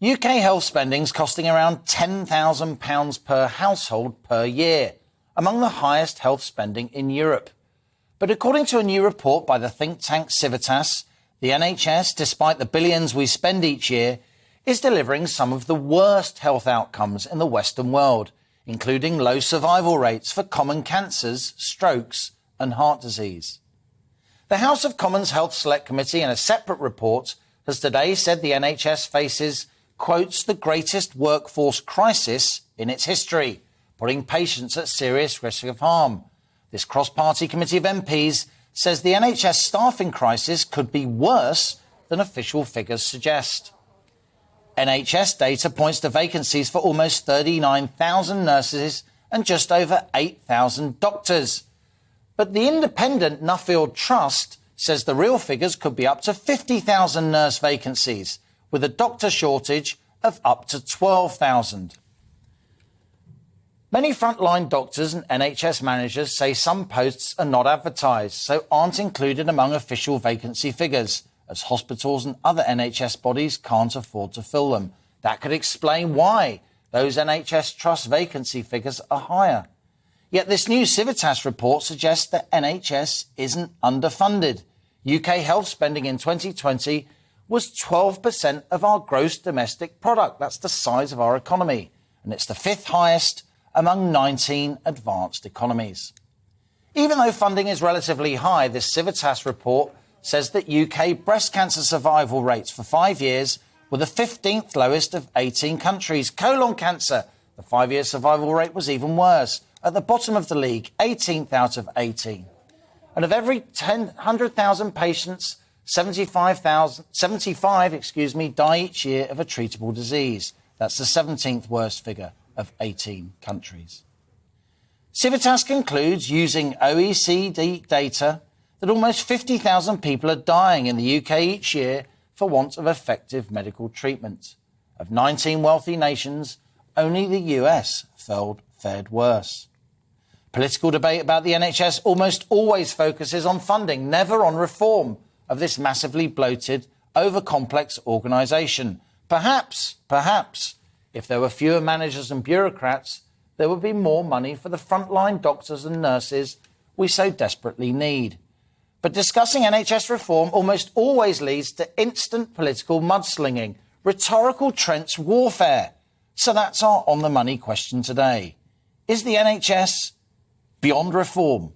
UK health spending's costing around £10,000 per household per year, among the highest health spending in Europe. But according to a new report by the think tank Civitas, the NHS, despite the billions we spend each year, is delivering some of the worst health outcomes in the Western world, including low survival rates for common cancers, strokes and heart disease. The House of Commons Health Select Committee, in a separate report, has today said the NHS faces, quotes, the greatest workforce crisis in its history, putting patients at serious risk of harm. This cross-party committee of MPs says the NHS staffing crisis could be worse than official figures suggest. NHS data points to vacancies for almost 39,000 nurses and just over 8,000 doctors. But the independent Nuffield Trust says the real figures could be up to 50,000 nurse vacancies, with a doctor shortage of up to 12,000. Many frontline doctors and NHS managers say some posts are not advertised, so aren't included among official vacancy figures, as hospitals and other NHS bodies can't afford to fill them. That could explain why those NHS Trust vacancy figures are higher. Yet this new Civitas report suggests that NHS isn't underfunded. UK health spending in 2020 was 12% of our gross domestic product. That's the size of our economy. And it's the fifth highest among 19 advanced economies. Even though funding is relatively high, this Civitas report says that UK breast cancer survival rates for 5 years were the 15th lowest of 18 countries. Colon cancer, the 5-year survival rate was even worse, at the bottom of the league, 18th out of 18. And of every 100,000 patients, 75 die each year of a treatable disease. That's the 17th worst figure of 18 countries. Civitas concludes, using OECD data, that almost 50,000 people are dying in the UK each year for want of effective medical treatment. Of 19 wealthy nations, only the US fared worse. Political debate about the NHS almost always focuses on funding, never on reform of this massively bloated, over-complex organisation. Perhaps, if there were fewer managers and bureaucrats, there would be more money for the frontline doctors and nurses we so desperately need. But discussing NHS reform almost always leads to instant political mudslinging, rhetorical trench warfare. So that's our on-the-money question today. Is the NHS beyond reform?